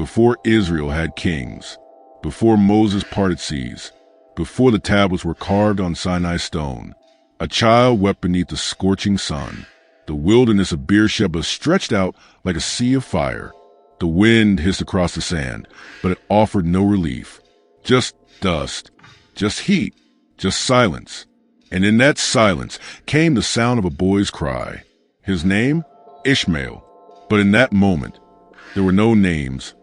before Israel had kings, before Moses parted seas, before the tablets were carved on Sinai stone, a child wept beneath the scorching sun. The wilderness of Beersheba stretched out like a sea of fire. The wind hissed across the sand, but it offered no relief. Just dust, just heat, just silence. And in that silence came the sound of a boy's cry. His name? Ishmael. But in that moment, there were no names,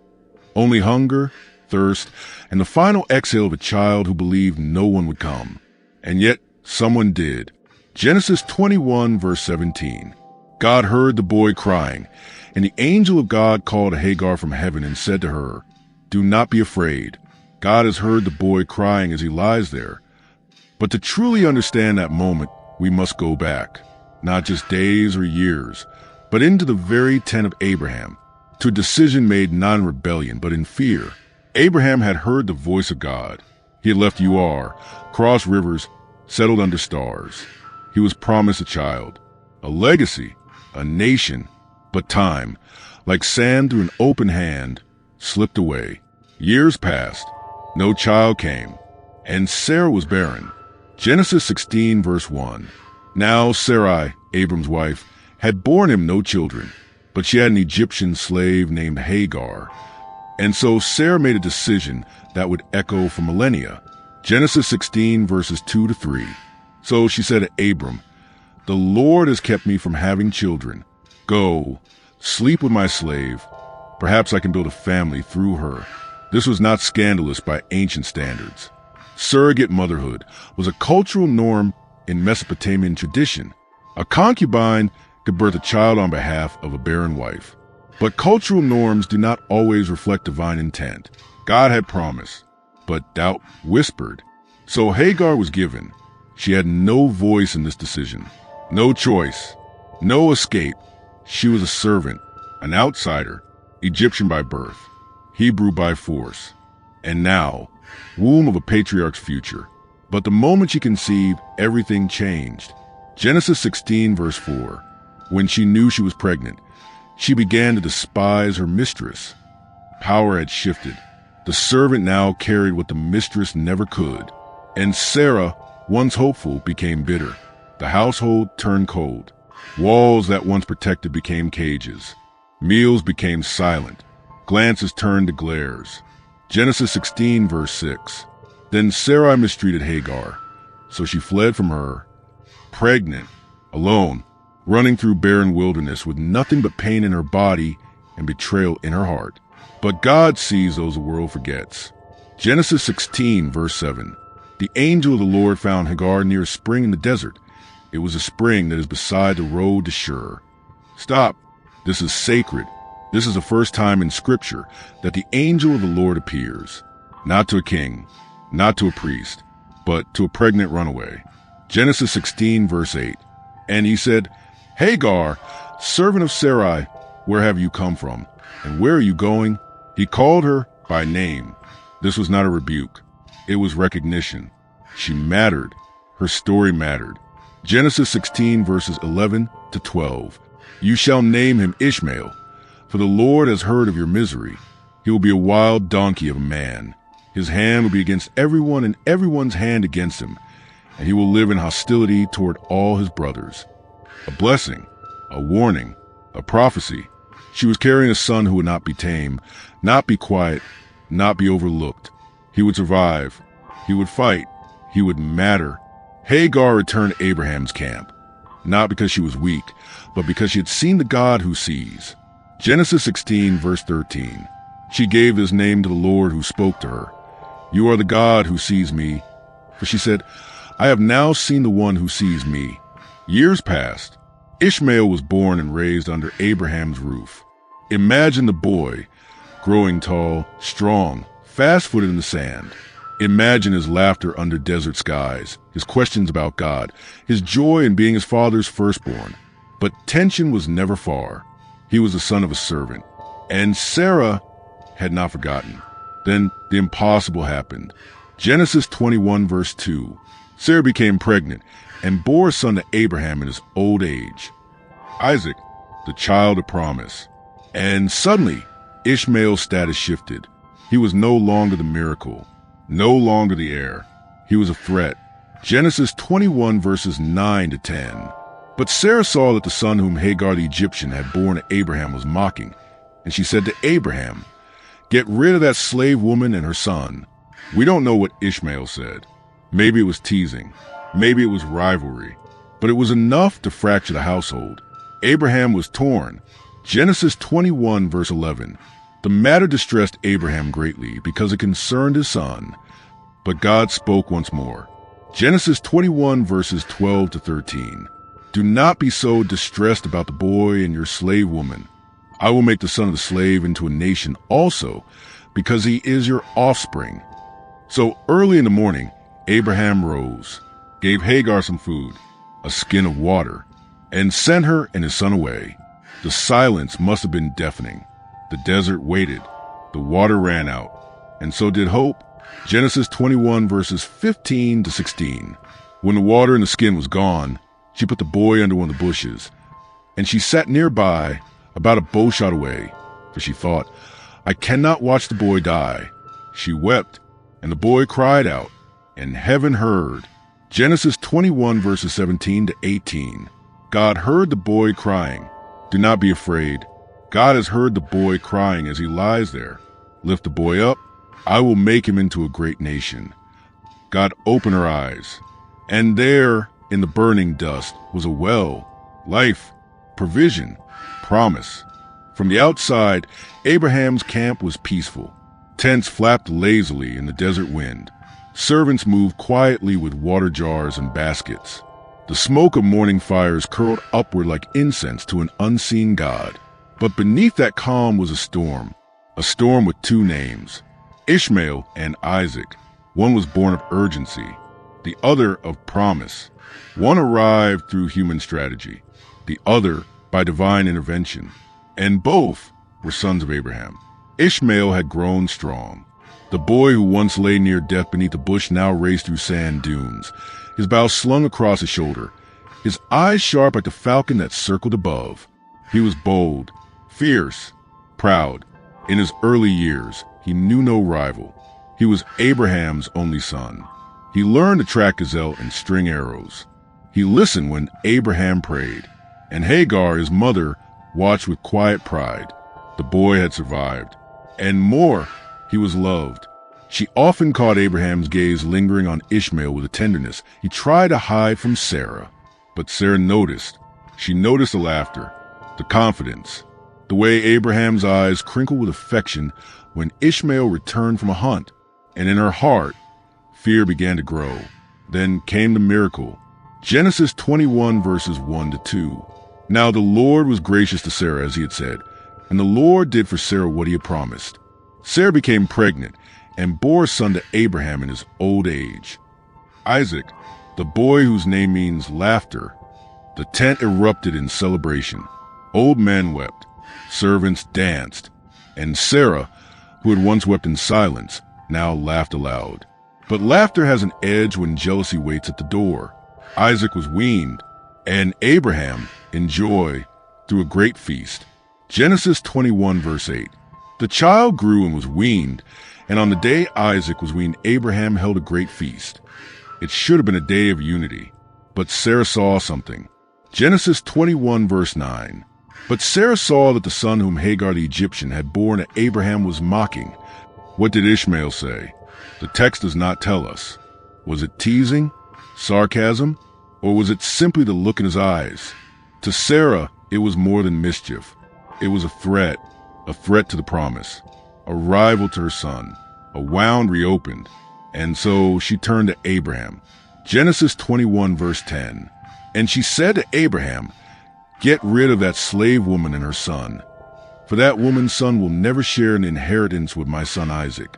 only hunger, thirst, and the final exhale of a child who believed no one would come. And yet, someone did. Genesis 21, verse 17. God heard the boy crying, and the angel of God called Hagar from heaven and said to her, "Do not be afraid. God has heard the boy crying as he lies there." But to truly understand that moment, we must go back, not just days or years, but into the very tent of Abraham, to a decision made not in rebellion, but in fear. Abraham had heard the voice of God. He had left Ur, crossed rivers, settled under stars. He was promised a child, a legacy, a nation. But time, like sand through an open hand, slipped away. Years passed. No child came. And Sarah was barren. Genesis 16, verse 1. Now Sarai, Abram's wife, had borne him no children, but she had an Egyptian slave named Hagar. And so Sarah made a decision that would echo for millennia. Genesis 16, verses 2 to 3. So she said to Abram, "The Lord has kept me from having children. Go, sleep with my slave. Perhaps I can build a family through her." This was not scandalous by ancient standards. Surrogate motherhood was a cultural norm in Mesopotamian tradition. A concubine could birth a child on behalf of a barren wife. But cultural norms do not always reflect divine intent. God had promised, but doubt whispered. So Hagar was given. She had no voice in this decision, no choice, no escape. She was a servant, an outsider, Egyptian by birth, Hebrew by force, and now, womb of a patriarch's future. But the moment she conceived, everything changed. Genesis 16, verse 4. When she knew she was pregnant, she began to despise her mistress. Power had shifted. The servant now carried what the mistress never could. And Sarah, once hopeful, became bitter. The household turned cold. Walls that once protected became cages. Meals became silent. Glances turned to glares. Genesis 16, verse 6. Then Sarai mistreated Hagar, so she fled from her, pregnant, alone, running through barren wilderness with nothing but pain in her body and betrayal in her heart. But God sees those the world forgets. Genesis 16, verse 7. The angel of the Lord found Hagar near a spring in the desert. It was a spring that is beside the road to Shur. Stop. This is sacred. This is the first time in Scripture that the angel of the Lord appears, not to a king, not to a priest, but to a pregnant runaway. Genesis 16, verse 8. And he said, "Hagar, servant of Sarai, where have you come from? And where are you going?" He called her by name. This was not a rebuke. It was recognition. She mattered. Her story mattered. Genesis 16, verses 11 to 12. You shall name him Ishmael, for the Lord has heard of your misery. He will be a wild donkey of a man. His hand will be against everyone and everyone's hand against him, and he will live in hostility toward all his brothers. A blessing, a warning, a prophecy. She was carrying a son who would not be tame, not be quiet, not be overlooked. He would survive. He would fight. He would matter. Hagar returned to Abraham's camp, not because she was weak, but because she had seen the God who sees. Genesis 16, verse 13. She gave this name to the Lord who spoke to her. You are the God who sees me. For she said, I have now seen the one who sees me. Years passed. Ishmael was born and raised under Abraham's roof. Imagine the boy, growing tall, strong, fast-footed in the sand. Imagine his laughter under desert skies, his questions about God, his joy in being his father's firstborn. But tension was never far. He was the son of a servant, and Sarah had not forgotten. Then the impossible happened. Genesis 21, verse 2. Sarah became pregnant and bore a son to Abraham in his old age, Isaac, the child of promise. And suddenly, Ishmael's status shifted. He was no longer the miracle, no longer the heir. He was a threat. Genesis 21 verses 9 to 10. But Sarah saw that the son whom Hagar the Egyptian had borne to Abraham was mocking, and she said to Abraham, "Get rid of that slave woman and her son." We don't know what Ishmael said. Maybe it was teasing. Maybe it was rivalry. But it was enough to fracture the household. Abraham was torn. Genesis 21 verse 11. The matter distressed Abraham greatly because it concerned his son. But God spoke once more. Genesis 21 verses 12 to 13. Do not be so distressed about the boy and your slave woman. I will make the son of the slave into a nation also, because he is your offspring. So early in the morning, Abraham rose, gave Hagar some food, a skin of water, and sent her and his son away. The silence must have been deafening. The desert waited. The water ran out. And so did hope. Genesis 21 verses 15 to 16. When the water in the skin was gone, she put the boy under one of the bushes, and she sat nearby, about a bow shot away, for she thought, I cannot watch the boy die. She wept, and the boy cried out, and heaven heard. Genesis 21 verses 17 to 18. God heard the boy crying. Do not be afraid. God has heard the boy crying as he lies there. Lift the boy up. I will make him into a great nation. God opened her eyes, and there, in the burning dust, was a well, life, provision, promise. From the outside, Abraham's camp was peaceful. Tents flapped lazily in the desert wind. Servants moved quietly with water jars and baskets. The smoke of morning fires curled upward like incense to an unseen God. But beneath that calm was a storm with two names, Ishmael and Isaac. One was born of urgency, the other of promise. One arrived through human strategy, the other by divine intervention. And both were sons of Abraham. Ishmael had grown strong. The boy who once lay near death beneath a bush now raced through sand dunes, his bow slung across his shoulder, his eyes sharp like the falcon that circled above. He was bold, fierce, proud. In his early years, he knew no rival. He was Abraham's only son. He learned to track gazelle and string arrows. He listened when Abraham prayed, and Hagar, his mother, watched with quiet pride. The boy had survived, and more, he was loved. She often caught Abraham's gaze lingering on Ishmael with a tenderness he tried to hide from Sarah. But Sarah noticed. She noticed the laughter, the confidence, the way Abraham's eyes crinkled with affection when Ishmael returned from a hunt, and in her heart, fear began to grow. Then came the miracle. Genesis 21 verses 1 to 2. Now the Lord was gracious to Sarah as he had said, and the Lord did for Sarah what he had promised. Sarah became pregnant and bore a son to Abraham in his old age. Isaac, the boy whose name means laughter. The tent erupted in celebration. Old men wept, servants danced, and Sarah, who had once wept in silence, now laughed aloud. But laughter has an edge when jealousy waits at the door. Isaac was weaned, and Abraham, in joy, threw a great feast. Genesis 21 verse 8. The child grew and was weaned, and on the day Isaac was weaned, Abraham held a great feast. It should have been a day of unity, but Sarah saw something. Genesis 21 verse 9. But Sarah saw that the son whom Hagar the Egyptian had borne to Abraham was mocking. What did Ishmael say? The text does not tell us. Was it teasing, sarcasm, or was it simply the look in his eyes? To Sarah, it was more than mischief. It was a threat to the promise, a rival to her son. A wound reopened, and so she turned to Abraham. Genesis 21 verse 10. And she said to Abraham, get rid of that slave woman and her son, for that woman's son will never share an inheritance with my son Isaac.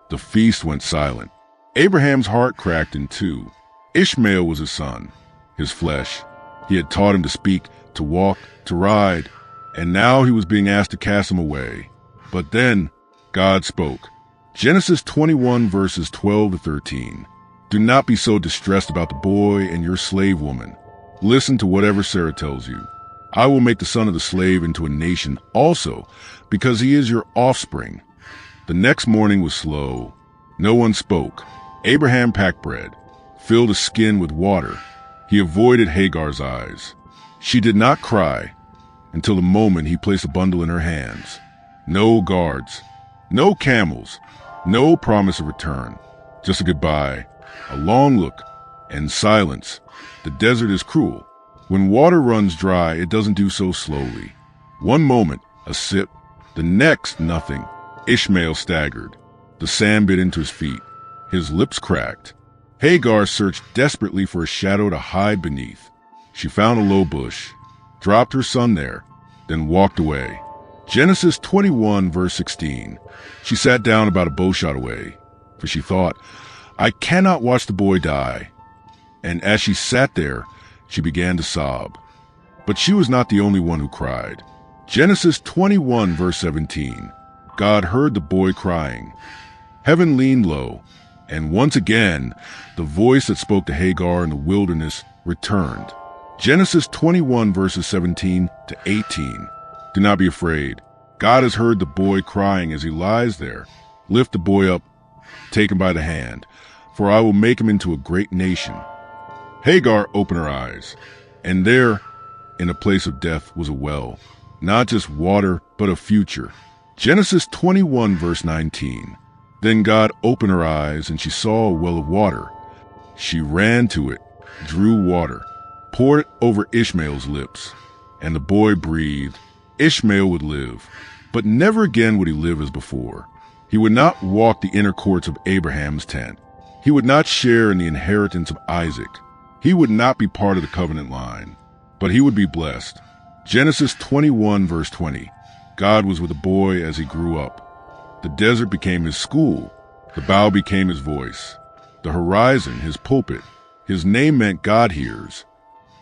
The feast went silent. Abraham's heart cracked in two. Ishmael was his son, his flesh. He had taught him to speak, to walk, to ride, and now he was being asked to cast him away. But then God spoke. Genesis 21 verses 12 to 13. Do not be so distressed about the boy and your slave woman. Listen to whatever Sarah tells you. I will make the son of the slave into a nation also, because he is your offspring. The next morning was slow. No one spoke. Abraham packed bread, filled a skin with water. He avoided Hagar's eyes. She did not cry until the moment he placed a bundle in her hands. No guards, no camels, no promise of return. Just a goodbye, a long look, and silence. The desert is cruel. When water runs dry, it doesn't do so slowly. One moment, a sip. The next, nothing. Ishmael staggered. The sand bit into his feet. His lips cracked. Hagar searched desperately for a shadow to hide beneath. She found a low bush, dropped her son there, then walked away. Genesis 21, verse 16. She sat down about a bowshot away, for she thought, I cannot watch the boy die. And as she sat there, she began to sob. But she was not the only one who cried. Genesis 21, verse 17. God heard the boy crying. Heaven leaned low, and once again, the voice that spoke to Hagar in the wilderness returned. Genesis 21, verses 17 to 18. Do not be afraid. God has heard the boy crying as he lies there. Lift the boy up, take him by the hand, for I will make him into a great nation. Hagar opened her eyes, and there, in a place of death, was a well, not just water, but a future. Genesis 21, verse 19. Then God opened her eyes, and she saw a well of water. She ran to it, drew water, poured it over Ishmael's lips, and the boy breathed. Ishmael would live, but never again would he live as before. He would not walk the inner courts of Abraham's tent. He would not share in the inheritance of Isaac. He would not be part of the covenant line, but he would be blessed. Genesis 21, verse 20. God was with the boy as he grew up. The desert became his school. The bough became his voice. The horizon, his pulpit. His name meant God hears.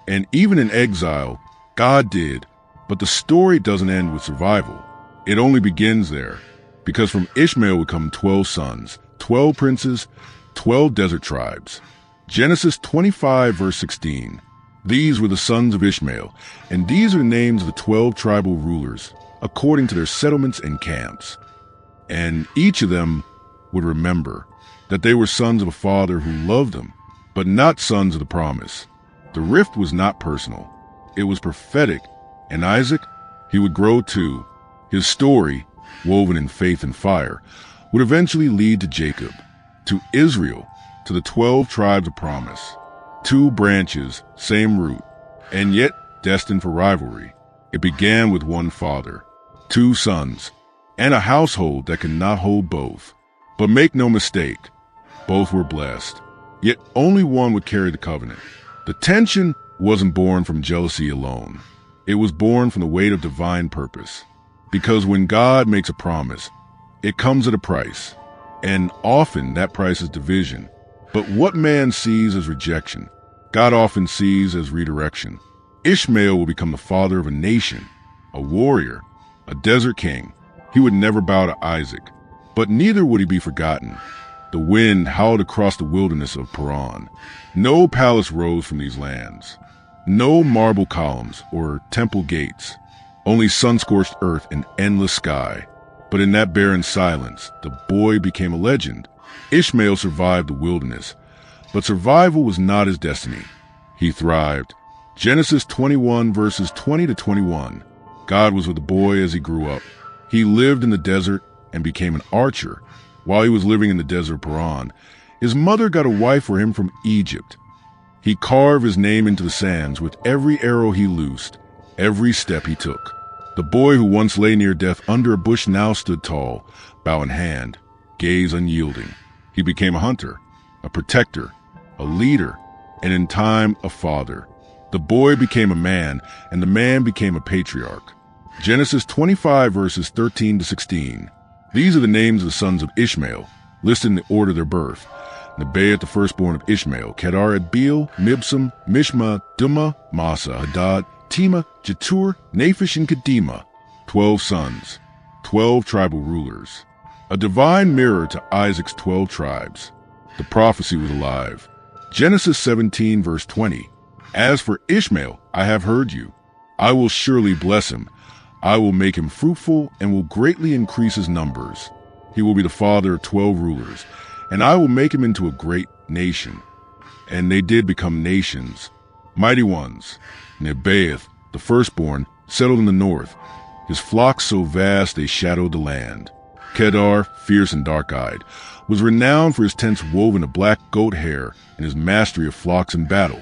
And even in exile, God did. But the story doesn't end with survival. It only begins there. Because from Ishmael would come 12 sons, 12 princes, 12 desert tribes. Genesis 25, verse 16. These were the sons of Ishmael, and these are the names of the 12 tribal rulers, according to their settlements and camps. And each of them would remember that they were sons of a father who loved them, but not sons of the promise. The rift was not personal. It was prophetic. And Isaac, he would grow too. His story, woven in faith and fire, would eventually lead to Jacob, to Israel, to the 12 tribes of promise. 2 branches, same root, and yet destined for rivalry. It began with one father, 2 sons, and a household that could not hold both. But make no mistake, both were blessed. Yet only one would carry the covenant. The tension wasn't born from jealousy alone. It was born from the weight of divine purpose. Because when God makes a promise, it comes at a price. And often that price is division. But what man sees as rejection, God often sees as redirection. Ishmael will become the father of a nation, a warrior, a desert king. He would never bow to Isaac, but neither would he be forgotten. The wind howled across the wilderness of Paran. No palace rose from these lands. No marble columns or temple gates. Only sun-scorched earth and endless sky. But in that barren silence, the boy became a legend. Ishmael survived the wilderness, but survival was not his destiny. He thrived. Genesis 21, verses 20 to 21. God was with the boy as he grew up. He lived in the desert and became an archer. While he was living in the desert of Paran, his mother got a wife for him from Egypt. He carved his name into the sands with every arrow he loosed, every step he took. The boy who once lay near death under a bush now stood tall, bow in hand, gaze unyielding. He became a hunter, a protector, a leader, and in time a father. The boy became a man, and the man became a patriarch. Genesis 25, verses 13 to 16. These are the names of the sons of Ishmael, listed in the order of their birth. Nebaioth, the firstborn of Ishmael, Kedar, Adbeel, Mibsam, Mishma, Dumah, Massa, Hadad, Tema, Jetur, Naphish, and Kedemah. 12 sons, 12 tribal rulers. A divine mirror to Isaac's 12 tribes. The prophecy was alive. Genesis 17, verse 20. As for Ishmael, I have heard you. I will surely bless him. I will make him fruitful and will greatly increase his numbers. He will be the father of 12 rulers, and I will make him into a great nation. And they did become nations, mighty ones. Nebaioth, the firstborn, settled in the north, his flocks so vast they shadowed the land. Kedar, fierce and dark-eyed, was renowned for his tents woven of black goat hair and his mastery of flocks in battle.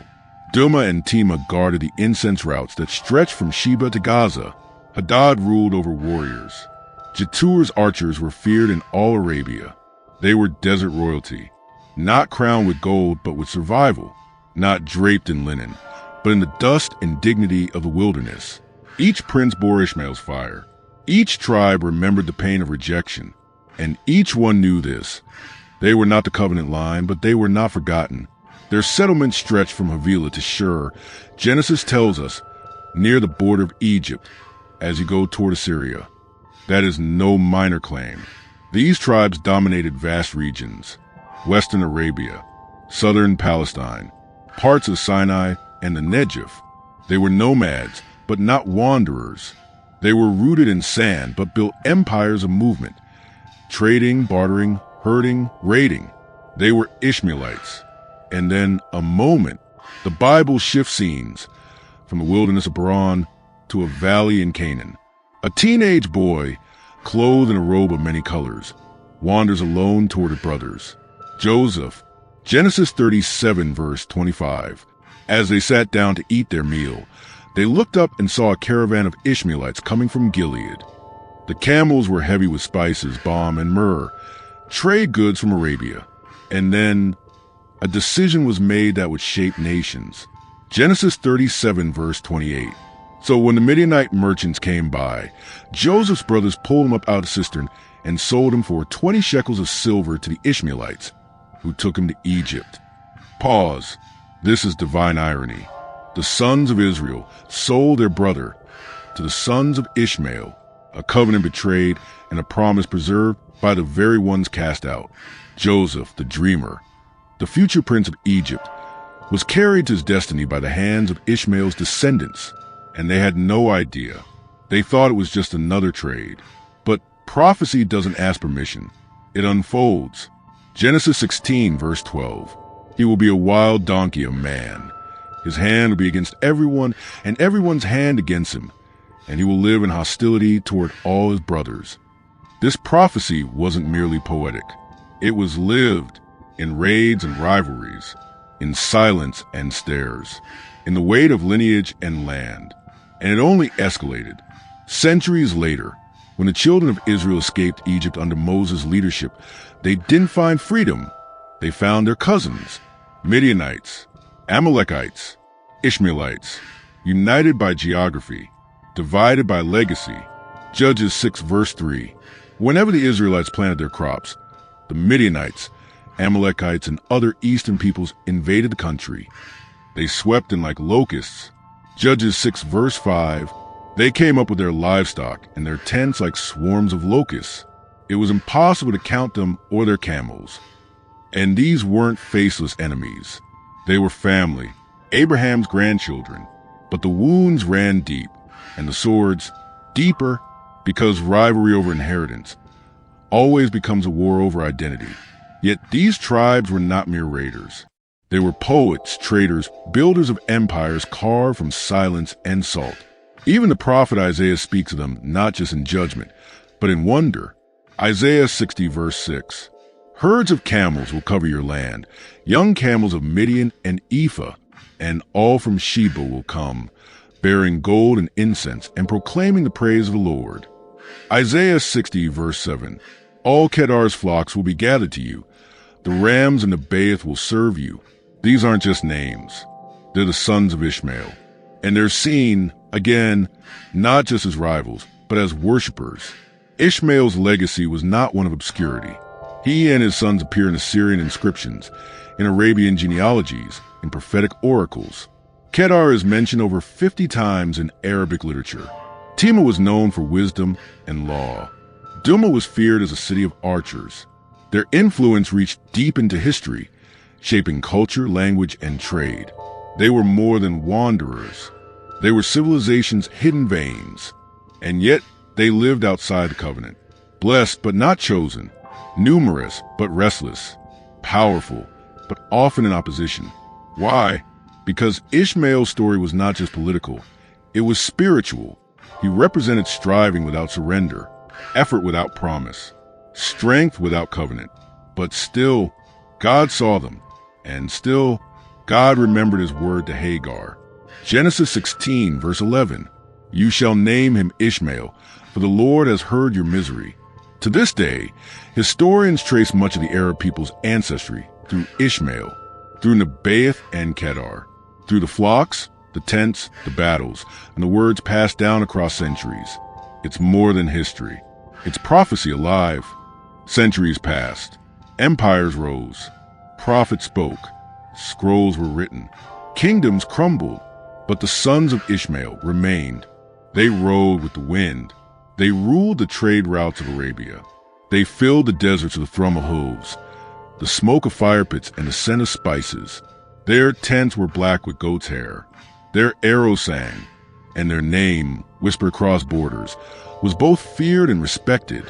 Duma and Tema guarded the incense routes that stretched from Sheba to Gaza. Hadad ruled over warriors. Jetur's archers were feared in all Arabia. They were desert royalty, not crowned with gold but with survival, not draped in linen, but in the dust and dignity of the wilderness. Each prince bore Ishmael's fire. Each tribe remembered the pain of rejection, and each one knew this. They were not the covenant line, but they were not forgotten. Their settlement stretched from Havilah to Shur. Genesis tells us, near the border of Egypt, as you go toward Assyria. That is no minor claim. These tribes dominated vast regions: western Arabia, southern Palestine, parts of Sinai, and the Negev. They were nomads, but not wanderers. They were rooted in sand, but built empires of movement, trading, bartering, herding, raiding. They were Ishmaelites. And then, a moment, the Bible shifts scenes from the wilderness of Paran to a valley in Canaan. A teenage boy, clothed in a robe of many colors, wanders alone toward his brothers. Joseph, Genesis 37, verse 25. As they sat down to eat their meal, they looked up and saw a caravan of Ishmaelites coming from Gilead. The camels were heavy with spices, balm, and myrrh, trade goods from Arabia. And then a decision was made that would shape nations. Genesis 37, verse 28. So when the Midianite merchants came by, Joseph's brothers pulled him up out of the cistern and sold him for 20 shekels of silver to the Ishmaelites, who took him to Egypt. Pause. This is divine irony. The sons of Israel sold their brother to the sons of Ishmael, a covenant betrayed and a promise preserved by the very ones cast out. Joseph, the dreamer, the future prince of Egypt, was carried to his destiny by the hands of Ishmael's descendants, and they had no idea. They thought it was just another trade. But prophecy doesn't ask permission. It unfolds. Genesis 16, verse 12. He will be a wild donkey of man. His hand will be against everyone, and everyone's hand against him, and he will live in hostility toward all his brothers. This prophecy wasn't merely poetic. It was lived in raids and rivalries, in silence and stares, in the weight of lineage and land. And it only escalated. Centuries later, when the children of Israel escaped Egypt under Moses' leadership, they didn't find freedom. They found their cousins, Midianites, Amalekites, Ishmaelites, united by geography, divided by legacy. Judges 6, verse 3. Whenever the Israelites planted their crops, the Midianites, Amalekites, and other eastern peoples invaded the country. They swept in like locusts. Judges 6, verse 5. They came up with their livestock and their tents like swarms of locusts. It was impossible to count them or their camels. And these weren't faceless enemies. They were family, Abraham's grandchildren. But the wounds ran deep, and the swords deeper, because rivalry over inheritance always becomes a war over identity. Yet these tribes were not mere raiders. They were poets, traders, builders of empires carved from silence and salt. Even the prophet Isaiah speaks of them not just in judgment, but in wonder. Isaiah 60, verse 6. Herds of camels will cover your land, young camels of Midian and Ephah, and all from Sheba will come, bearing gold and incense and proclaiming the praise of the Lord. Isaiah 60, verse 7. All Kedar's flocks will be gathered to you. The rams and the Nebaioth will serve you. These aren't just names. They're the sons of Ishmael. And they're seen, again, not just as rivals, but as worshipers. Ishmael's legacy was not one of obscurity. He and his sons appear in Assyrian inscriptions, in Arabian genealogies, in prophetic oracles. Kedar is mentioned over 50 times in Arabic literature. Tema was known for wisdom and law. Duma was feared as a city of archers. Their influence reached deep into history, shaping culture, language, and trade. They were more than wanderers. They were civilization's hidden veins, and yet they lived outside the covenant. Blessed but not chosen, numerous but restless, powerful but often in opposition. Why? Because Ishmael's story was not just political, it was spiritual. He represented striving without surrender, effort without promise, strength without covenant. But still, God saw them, and still, God remembered his word to Hagar. Genesis 16, verse 11, "You shall name him Ishmael, for the Lord has heard your misery." To this day, historians trace much of the Arab people's ancestry through Ishmael, through Nebaioth and Kedar, through the flocks, the tents, the battles, and the words passed down across centuries. It's more than history. It's prophecy alive. Centuries passed. Empires rose. Prophets spoke. Scrolls were written. Kingdoms crumbled. But the sons of Ishmael remained. They rode with the wind. They ruled the trade routes of Arabia. They filled the deserts with the thrum of hooves, the smoke of fire pits, and the scent of spices. Their tents were black with goat's hair. Their arrows sang, and their name, whispered across borders, was both feared and respected.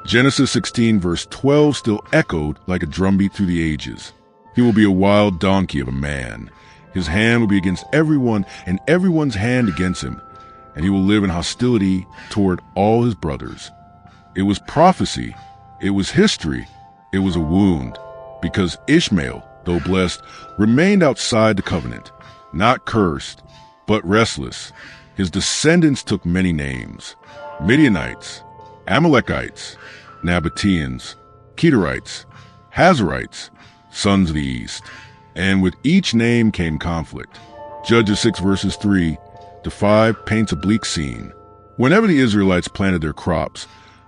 Genesis 16 verse 12 still echoed like a drumbeat through the ages. He will be a wild donkey of a man. His hand will be against everyone, and everyone's hand against him, and he will live in hostility toward all his brothers. It was prophecy. It was history. It was a wound, because Ishmael, though blessed, remained outside the covenant, not cursed, but restless. His descendants took many names: Midianites, Amalekites, Nabateans, Kedarites, Hazarites, sons of the east. And with each name came conflict. Judges 6 verses 3 to 5 paints a bleak scene. Whenever the Israelites planted their crops,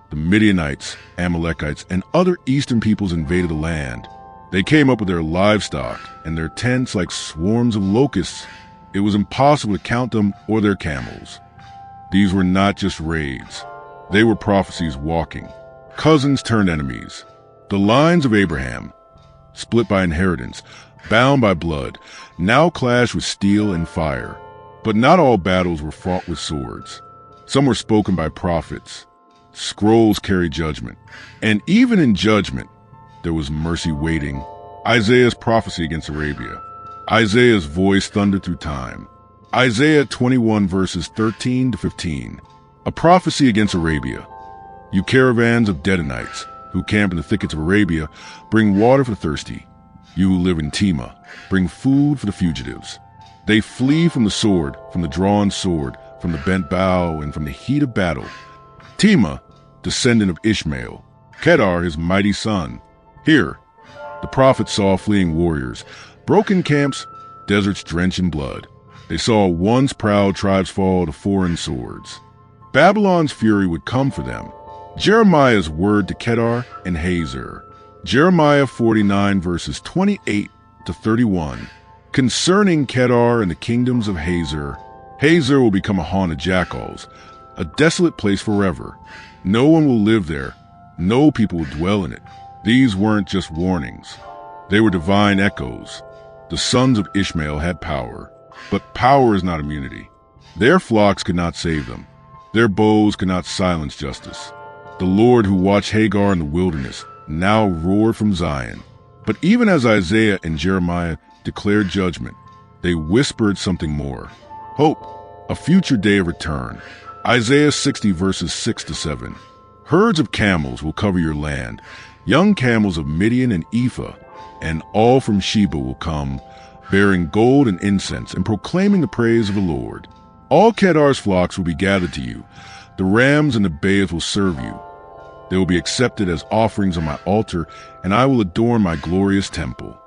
the Midianites, Amalekites, and other eastern peoples invaded the land. They came up with their livestock and their tents like swarms of locusts. It was impossible to count them or their camels. These were not just raids. They were prophecies walking. Cousins turned enemies. The lines of Abraham, split by inheritance, bound by blood, now clashed with steel and fire. But not all battles were fought with swords. Some were spoken by prophets. Scrolls carry judgment. And even in judgment, there was mercy waiting. Isaiah's prophecy against Arabia. Isaiah's voice thundered through time. Isaiah 21 verses 13 to 15. A prophecy against Arabia. You caravans of Dedanites, who camp in the thickets of Arabia, bring water for the thirsty. You who live in Tema, bring food for the fugitives. They flee from the sword, from the drawn sword, from the bent bow, and from the heat of battle. Tema, descendant of Ishmael. Kedar, his mighty son. Here, the prophet saw fleeing warriors, broken camps, deserts drenched in blood. They saw once proud tribes fall to foreign swords. Babylon's fury would come for them. Jeremiah's word to Kedar and Hazor. Jeremiah 49 verses 28 to 31. Concerning Kedar and the kingdoms of Hazor, Hazor will become a haunt of jackals, a desolate place forever. No one will live there. No people will dwell in it. These weren't just warnings. They were divine echoes. The sons of Ishmael had power, but power is not immunity. Their flocks could not save them. Their bows could not silence justice. The Lord who watched Hagar in the wilderness now roared from Zion. But even as Isaiah and Jeremiah declared judgment, they whispered something more. Hope, a future day of return. Isaiah 60 verses 6 to 7. Herds of camels will cover your land, young camels of Midian and Ephah, and all from Sheba will come, bearing gold and incense and proclaiming the praise of the Lord. All Kedar's flocks will be gathered to you. The rams and the bays will serve you. They will be accepted as offerings on my altar, and I will adorn my glorious temple.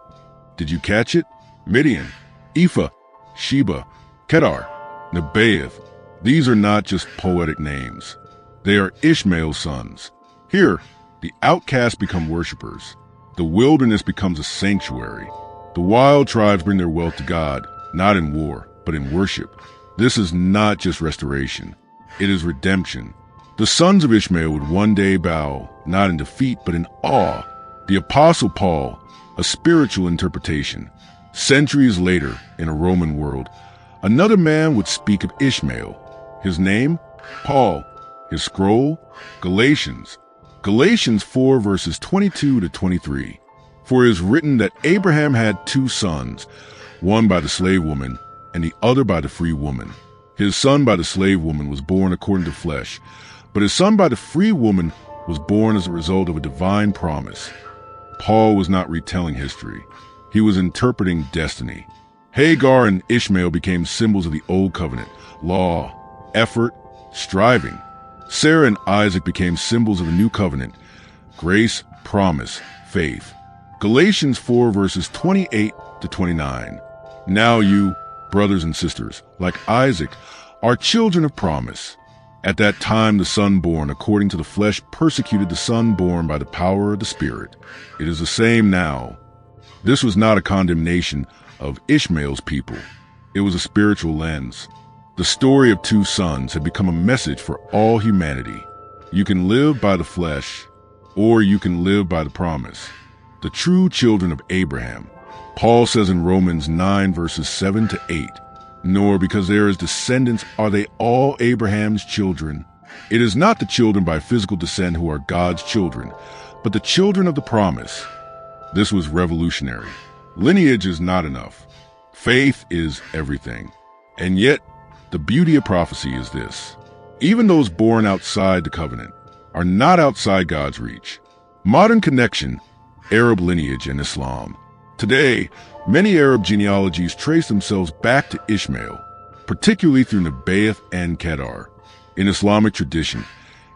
Did you catch it? Midian, Ephah, Sheba, Kedar, Nebaioth. These are not just poetic names. They are Ishmael's sons. Here, the outcasts become worshipers. The wilderness becomes a sanctuary. The wild tribes bring their wealth to God, not in war, but in worship. This is not just restoration. It is redemption. The sons of Ishmael would one day bow, not in defeat, but in awe. The Apostle Paul, a spiritual interpretation. Centuries later, in a Roman world, Another man would speak of Ishmael. His name, Paul. His scroll, Galatians. Galatians 4 verses 22 to 23. For it is written that Abraham had two sons, one by the slave woman and the other by the free woman. His son by the slave woman was born according to flesh, but his son by the free woman was born as a result of a divine promise. Paul was not retelling history. He was interpreting destiny. Hagar and Ishmael became symbols of the old covenant, law, effort, striving. Sarah and Isaac became symbols of the new covenant, grace, promise, faith. Galatians 4 verses 28 to 29. Now you, brothers and sisters, like Isaac, are children of promise. At that time the son born according to the flesh persecuted the son born by the power of the Spirit. It is the same now. This was not a condemnation of Ishmael's people. It was a spiritual lens. The story of two sons had become a message for all humanity. You can live by the flesh, or you can live by the promise. The true children of Abraham. Paul says in Romans 9 verses 7 to 8, nor because there is descendants are they all Abraham's children. It is not the children by physical descent who are God's children, but the children of the promise. This was revolutionary. Lineage is not enough. Faith is everything. And yet, the beauty of prophecy is this. Even those born outside the covenant are not outside God's reach. Modern connection, Arab lineage and Islam. Today, many Arab genealogies trace themselves back to Ishmael, particularly through Nebaioth and Kedar. In Islamic tradition,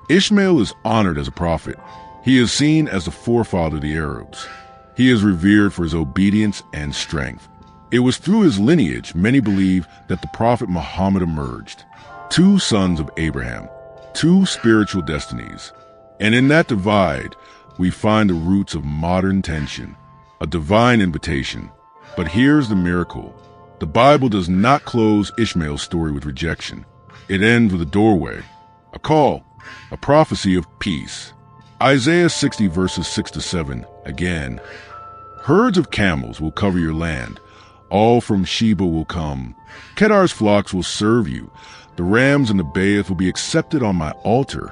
Ishmael is honored as a prophet. He is seen as the forefather of the Arabs. He is revered for his obedience and strength. It was through his lineage many believe that the prophet Muhammad emerged. Two sons of Abraham, two spiritual destinies. And in that divide, we find the roots of modern tension, a divine invitation. But here's the miracle. The Bible does not close Ishmael's story with rejection. It ends with a doorway, a call, a prophecy of peace. Isaiah 60 verses 6 to 7, again. Herds of camels will cover your land. All from Sheba will come. Kedar's flocks will serve you. The rams and the Nebaioth will be accepted on my altar.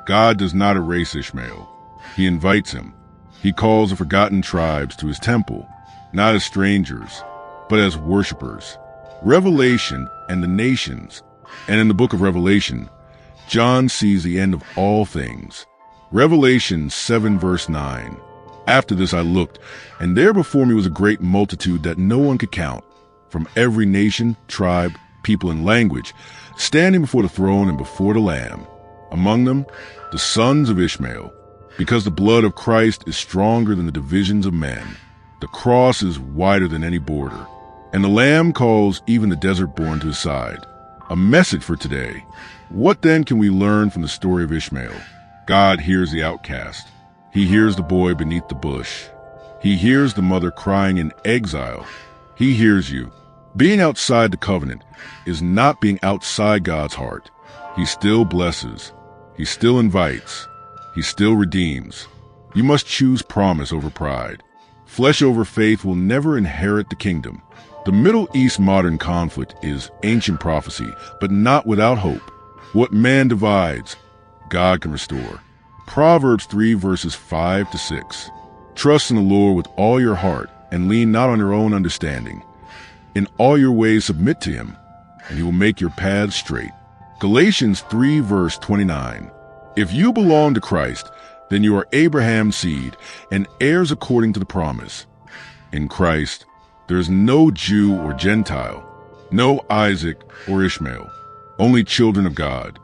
God does not erase Ishmael. He invites him. He calls the forgotten tribes to his temple, not as strangers, but as worshipers. Revelation and the nations. And in the book of Revelation, John sees the end of all things. Revelation 7 verse 9. After this I looked, and there before me was a great multitude that no one could count, from every nation, tribe, people, and language, standing before the throne and before the Lamb. Among them, the sons of Ishmael, because the blood of Christ is stronger than the divisions of men. The cross is wider than any border, and the Lamb calls even the desert-born to his side. A message for today. What then can we learn from the story of Ishmael? God hears the outcast. He hears the boy beneath the bush. He hears the mother crying in exile. He hears you. Being outside the covenant is not being outside God's heart. He still blesses. He still invites. He still redeems. You must choose promise over pride. Flesh over faith will never inherit the kingdom. The Middle East modern conflict is ancient prophecy, but not without hope. What man divides, God can restore. Proverbs 3 verses 5 to 6. Trust in the Lord with all your heart and lean not on your own understanding. In all your ways submit to him, and he will make your paths straight. Galatians 3 verse 29. If you belong to Christ, then you are Abraham's seed and heirs according to the promise. In Christ, there is no Jew or Gentile, no Isaac or Ishmael, only children of God.